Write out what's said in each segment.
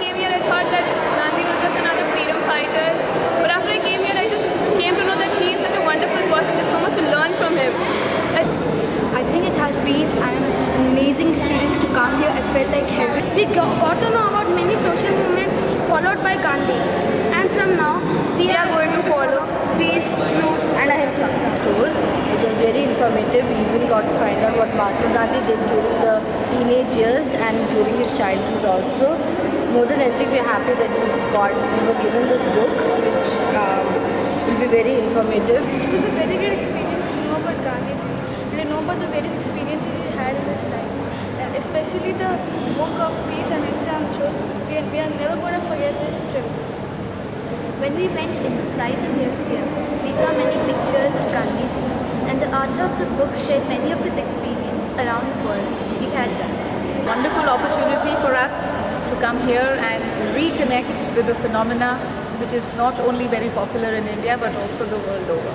came here, I thought that Gandhi was just another freedom fighter. But after I came here, I just came to know that he is such a wonderful person. There's so much to learn from him. I think it has been an amazing experience to come here. I felt like heaven. We got to know about many social movements followed by Gandhi. And from now, we are going to follow peace, truth and ahimsa. Tour. It was very informative. We even got to find out what Mahatma Gandhi did during the teenage years and during his childhood also. More than anything, we are happy that we were given this book, which will be very informative. It was a very good experience to know about Gandhi. To know about the various experiences he had in his life, and especially the book of peace, ahimsa and truth. We are never going to forget this trip. When we went inside the museum, we saw many pictures of Gandhiji, and the author of the book shared many of his experiences around the world which he had done. Wonderful opportunity for us to come here and reconnect with the phenomena which is not only very popular in India but also the world over.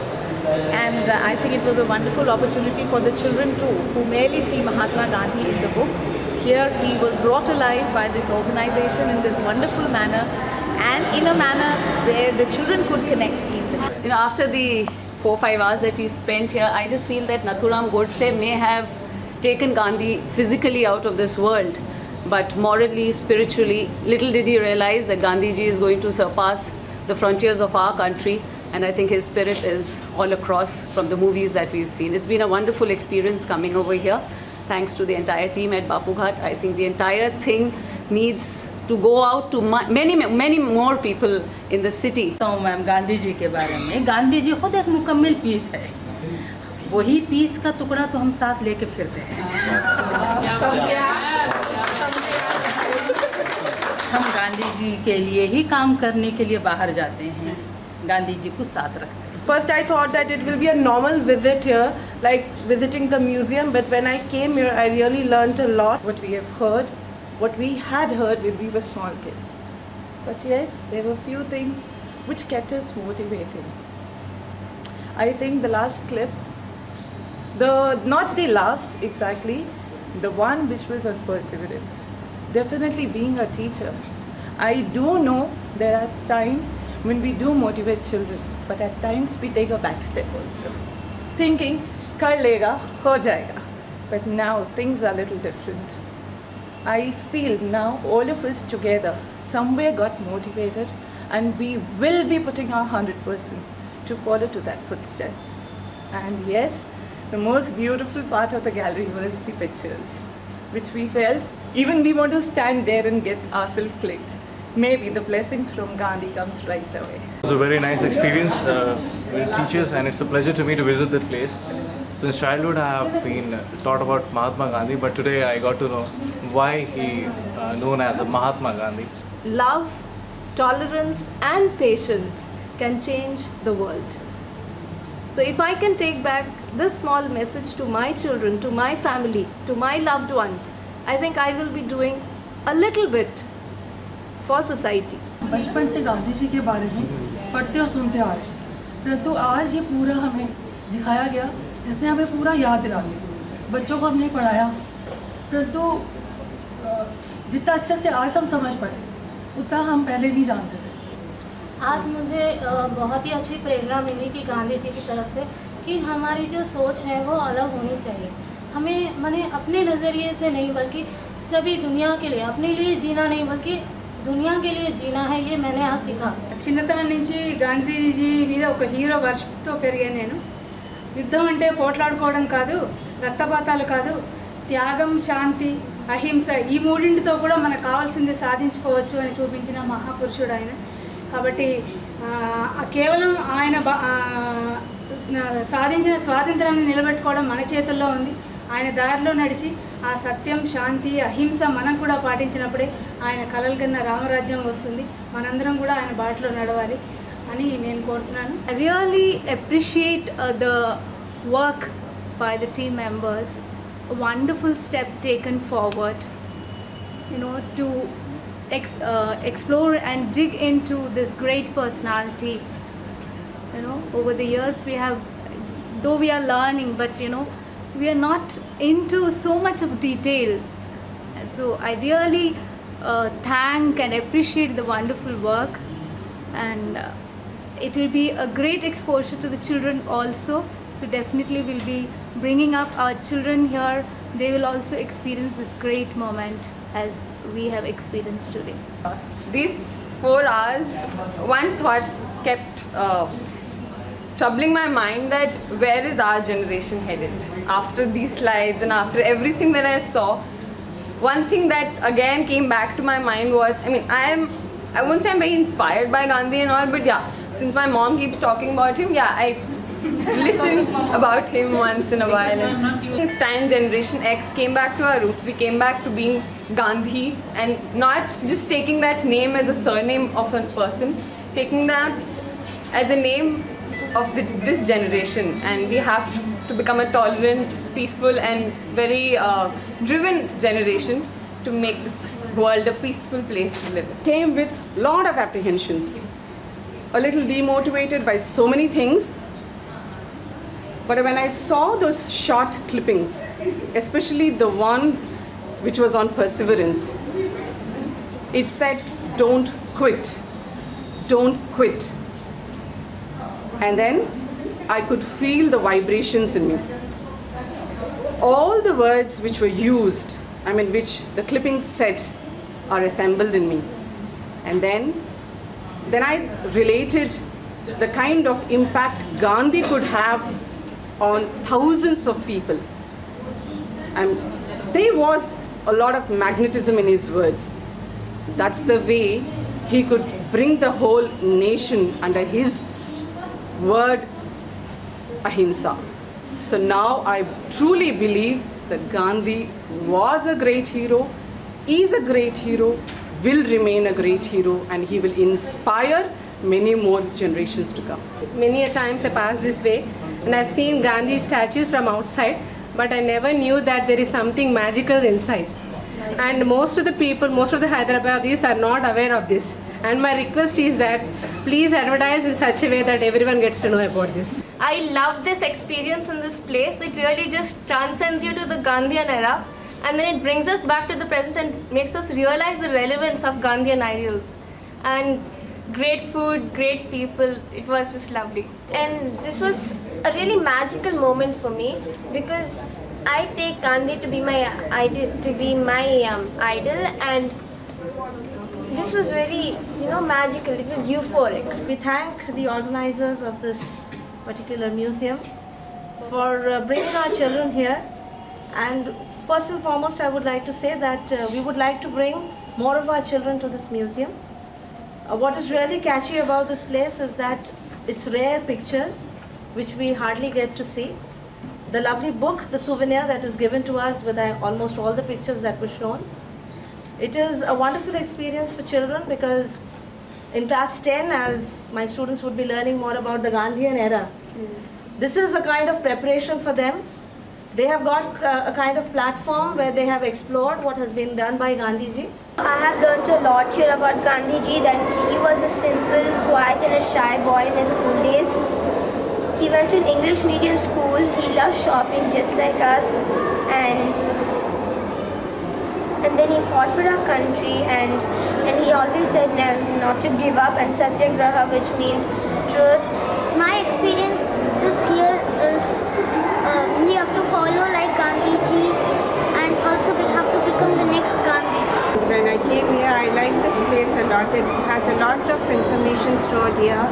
And I think it was a wonderful opportunity for the children too, who merely see Mahatma Gandhi in the book. Here he was brought alive by this organization in this wonderful manner, and in a manner where the children could connect easily. You know, after the 4-5 hours that we spent here, I just feel that Nathuram Godse may have taken Gandhi physically out of this world, but morally, spiritually, little did he realize that Gandhiji is going to surpass the frontiers of our country. And I think his spirit is all across from the movies that we've seen. It's been a wonderful experience coming over here. Thanks to the entire team at Bapu Ghat. I think the entire thing needs to go out to many more people in the city. तो ma'am Gandhi ji के बारे में, गांधी जी खुद एक मुकम्मल piece है. वही piece का टुकड़ा तो हम साथ लेके फिरते हैं. हम गांधी जी के लिए ही काम करने के लिए बाहर जाते हैं. गांधी जी को साथ रखते हैं. First I thought that it will be a normal visit here, like visiting the museum, but when I came here I really learnt a lot. What we have heard, what we had heard when we were small kids. But yes, there were few things which kept us motivated. I think the last clip, not the last exactly, the one which was on perseverance. Definitely being a teacher, I do know there are times when we do motivate children, but at times we take a back step also, thinking kar lega, ho jayega. But now things are a little different. I feel now all of us together somewhere got motivated, and we will be putting our 100% to follow to that footsteps. And yes, the most beautiful part of the gallery was the pictures, which we felt even we want to stand there and get ourselves clicked. Maybe the blessings from Gandhi comes right away. It was a very nice experience with teachers, and it's a pleasure to me to visit that place. Since childhood I have been taught about Mahatma Gandhi, but today I got to know why he known as a Mahatma Gandhi. Love, tolerance and patience can change the world. So if I can take back this small message to my children, to my family, to my loved ones, I think I will be doing a little bit for society. बचपन से गांधी जी के बारे में पढ़ते और सुनते आ रहे हैं, परंतु आज ये पूरा हमें दिखाया गया, जिसने हमें पूरा याद दिला दिया. बच्चों को हमने पढ़ाया, परंतु जितना अच्छे से आज हम समझ पाए उतना हम पहले नहीं जानते थे. आज मुझे बहुत ही अच्छी प्रेरणा मिली कि गांधी जी की तरफ से कि हमारी जो सोच है वो अलग होनी चाहिए. हमें माने अपने नज़रिए से नहीं बल्कि सभी दुनिया के लिए, अपने लिए जीना नहीं बल्कि दुनिया के लिए जीना है. ये मैंने आज सीखा. చిన్నతనం నుంచి గాంధీజీ మీద ఒక హీరో వర్షిప్తో పెరిగాను నేను. యుద్ధం అంటే పోట్లాడుకోవడం కాదు, రక్తపాతాలు కాదు, త్యాగం, శాంతి, అహింస ఈ మూడింటితో కూడా మనకు కావాల్సింది సాధించుకోవచ్చు అని చూపించిన మహాపురుషుడు ఆయన. కాబట్టి కేవలం ఆయన సాధించిన స్వాతంత్రాన్ని నిలబెట్టుకోవడం మన చేతుల్లో ఉంది. ఆయన దారిలో నడిచి ఆ సత్యం, శాంతి, అహింస మనం కూడా పాటించినప్పుడే ఆయన కలలుగన్న రామరాజ్యం వస్తుంది. మనందరం కూడా ఆయన బాటలో నడవాలి అని నేను కోరుతున్నాను. I really appreciate the work by the team members. A wonderful step taken forward, to explore and dig into this great personality. Over the years though we are learning, but we are not into so much of details. And so I really thank and appreciate the wonderful work, and it will be a great exposure to the children also. So definitely we'll be bringing up our children here. They will also experience this great moment as we have experienced today. These 4 hours, one thought kept troubling my mind, that where is our generation headed? After these slides and after everything that I saw, one thing that again came back to my mind was, I mean, I won't say I'm very inspired by Gandhi and all, but yeah, since my mom keeps talking about him, yeah, I listen about him once in a while. And it's time Generation X came back to our roots. We came back to being Gandhi and not just taking that name as a surname of a person, taking that as a name of this generation. And we have to become a tolerant, peaceful and very driven generation to make this world a peaceful place to live in. Came with a lot of apprehensions, a little demotivated by so many things. But when I saw those short clippings, especially the one which was on perseverance, it said, don't quit, don't quit. And then I could feel the vibrations in me. All the words which were used, I mean which the clippings said, are assembled in me. And then I related the kind of impact Gandhi could have on thousands of people. And there was a lot of magnetism in his words. That's the way he could bring the whole nation under his word, ahimsa. So now I truly believe that Gandhi was a great hero, is a great hero, will remain a great hero, and he will inspire many more generations to come. Many a times I passed this way and I've seen Gandhi's statue from outside, but I never knew that there is something magical inside. And most of the people, most of the Hyderabadis are not aware of this. And my request is that please advertise in such a way that everyone gets to know about this. I love this experience in this place. It really just transcends you to the Gandhian era, and then it brings us back to the present and makes us realize the relevance of Gandhian ideals. And great food, great people, it was just lovely. And this was a really magical moment for me, because I take Gandhi to be my idol, and this was very, magical. It was euphoric. We thank the organizers of this particular museum for bringing our children here. And first and foremost, I would like to say that we would like to bring more of our children to this museum. What is really catchy about this place is that it's rare pictures which we hardly get to see. The lovely book, the souvenir that is given to us with almost all the pictures that were shown. It is a wonderful experience for children, because in class 10, as my students would be learning more about the Gandhian era, this is a kind of preparation for them. They have got a kind of platform where they have explored what has been done by Gandhiji. I have learnt a lot here about Gandhiji, that he was a simple, quiet and a shy boy in his school days. He went to an English medium school, he loved shopping just like us, and then he fought for our country, and he always said not to give up, and Satyagraha, which means truth. My experience here is we have to follow like Gandhiji, and also we have to become the next Gandhi. When I came here, I liked this place a lot. It has a lot of information stored here,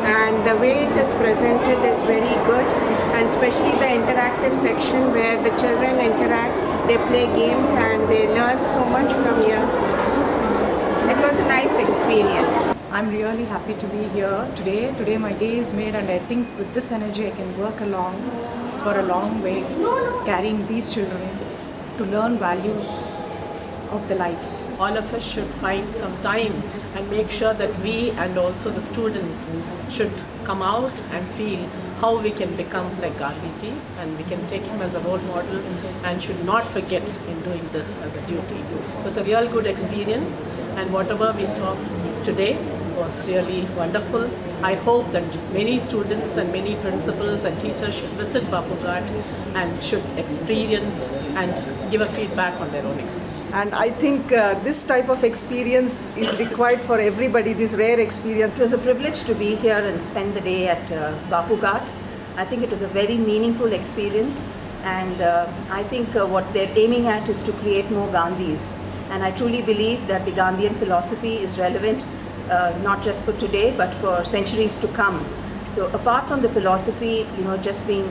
and the way it is presented is very good, and especially the interactive section where the children interact, they play games and they learn so much from here. It was a nice experience. I'm really happy to be here today. Today my day is made, and I think with this energy I can work along for a long way, carrying these children to learn values of the life. All of us should find some time and make sure that we and also the students should come out and feel how we can become like Gandhiji, and we can take him as a role model and should not forget in doing this as a duty. It was a real good experience, and whatever we saw today was really wonderful. I hope that many students and many principals and teachers should visit Bapu Ghat and should experience and give a feedback on their own experience. And I think this type of experience is required for everybody, this rare experience. It was a privilege to be here and spend the day at Bapu Ghat. I think it was a very meaningful experience, and I think what they're aiming at is to create more Gandhis. And I truly believe that the Gandhian philosophy is relevant not just for today but for centuries to come. So apart from the philosophy, just being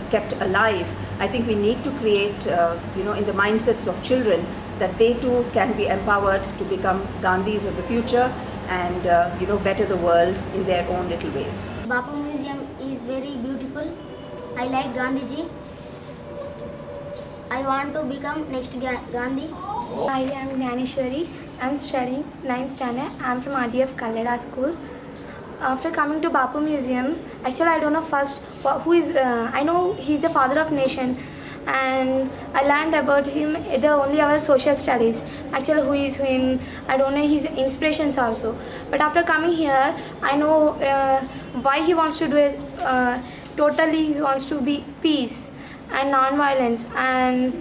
kept alive, I think we need to create, in the mindsets of children, that they too can be empowered to become Gandhis of the future and better the world in their own little ways. Bapu Museum is very beautiful. I like Gandhiji. I want to become next Gandhi. I am Gnaneshwari. I am studying 9th standard. I am from RDF Kalleda School. After coming to Bapu Museum, actually I don't know first who is, I know he's the father of nation, and I learned about him only our social studies. Actually who is him, I don't know his inspirations also. But after coming here, I know why he wants to do it. Totally he wants to be peace and non-violence, and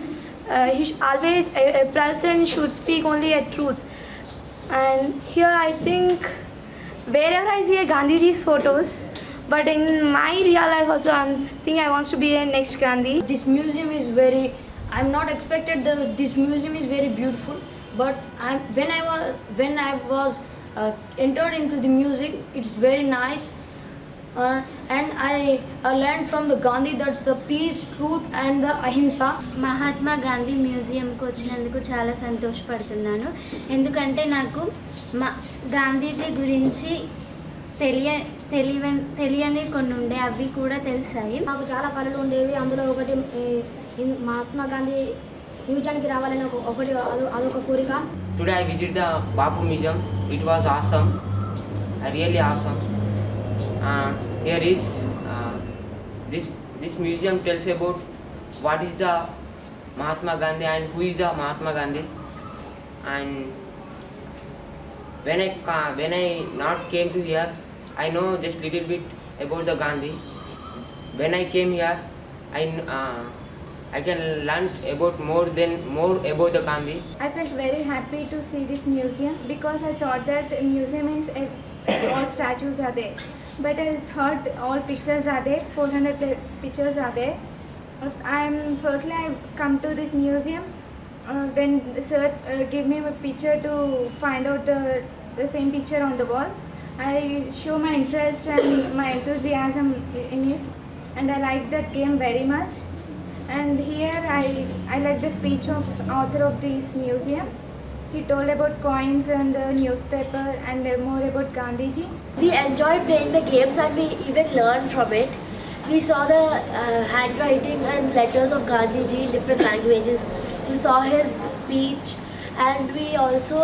he always, a person should speak only a truth. And here I think wherever I see a Gandhiji's photos, but in my real life also I think I want to be a next Gandhi. This museum is very, I'm not expected this museum is very beautiful, but when I was entered into the music, it's very nice. And I learned from the Gandhi, that's the peace, truth and the ahimsa. Mahatma Gandhi మ్యూజియంకి వచ్చినందుకు చాలా సంతోషపడుతున్నాను. ఎందుకంటే నాకు గాంధీజీ గురించి తెలియని కొన్ని ఉండే, అవి కూడా తెలిసాయి. నాకు చాలా కళలు ఉండేవి. అందులో ఒకటి మహాత్మా గాంధీ మ్యూజియానికి రావాలని అదొక కోరిక. Today I visited the Bapu Museum. It was awesome, really awesome. Here is this museum tells about what is the Mahatma Gandhi and who is the Mahatma Gandhi. And when I not came to here, I know just little bit about the Gandhi. When I came here, I can learn about more about the Gandhi. I felt very happy to see this museum because I thought that museum means all statues are there. But I thought all pictures are there, 400 plus pictures are there. Firstly I come to this museum when the sir gave me a picture to find out the same picture on the wall. I show my interest and my enthusiasm in it, and I like that game very much. And here I like the speech of author of this museum. He told about coins and the newspaper and more about Gandhiji. We enjoyed playing the games and we even learned from it. We saw the handwriting and letters of Gandhiji in different languages. We saw his speech, and we also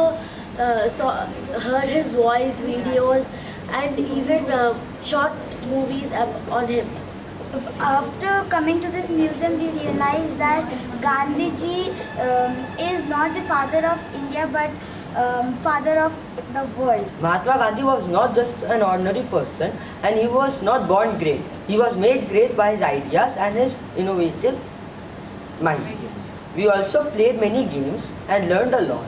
heard his voice videos and even short movies on him. After coming to this museum, we realized that Gandhiji is not the father of India but father of the world. Mahatma Gandhi was not just an ordinary person, and he was not born great. He was made great by his ideas and his innovative mind. We also played many games and learned a lot.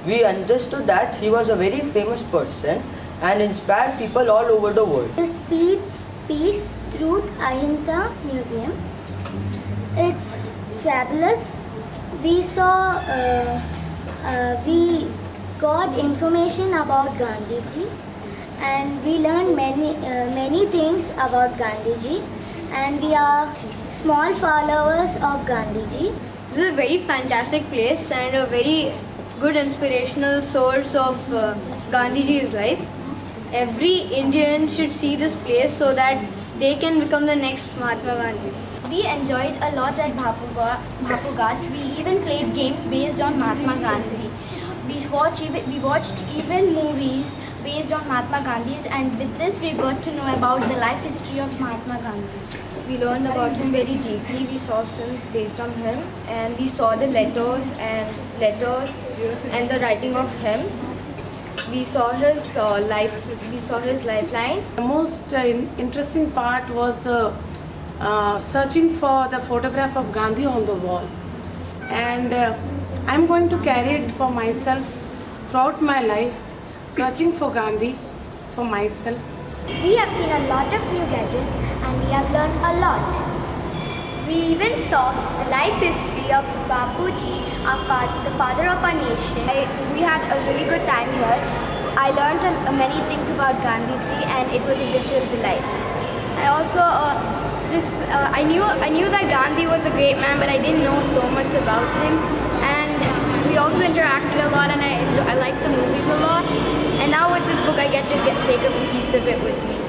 We understood that he was a very famous person and inspired people all over the world. The Peace, Truth, Ahimsa Museum. It's fabulous. We got information about Gandhiji, and we learned many things about Gandhiji, and we are small followers of Gandhiji. This is a very fantastic place and a very good inspirational source of Gandhiji's life. Every Indian should see this place so that they can become the next Mahatma Gandhi. We enjoyed a lot at Bapu Ghat. We even played games based on Mahatma Gandhi. We watched even movies based on Mahatma Gandhi's, and with this we got to know about the life history of Mahatma Gandhi. We learned about him very deeply. We saw films based on him, and we saw the letters and the writing of him. We saw his lifeline. The most interesting part was the searching for the photograph of Gandhi on the wall, and I'm going to carry it for myself throughout my life, searching for Gandhi for myself. We have seen a lot of new gadgets and we have learned a lot. We even saw the life history of Bapuji, the father of our nation. We had a really good time here. I learned many things about Gandhiji and it was a visual delight. And also, I knew that Gandhi was a great man, but I didn't know so much about him. And we also interacted a lot, and I liked the movies a lot. And now with this book, I get to take a piece of it with me.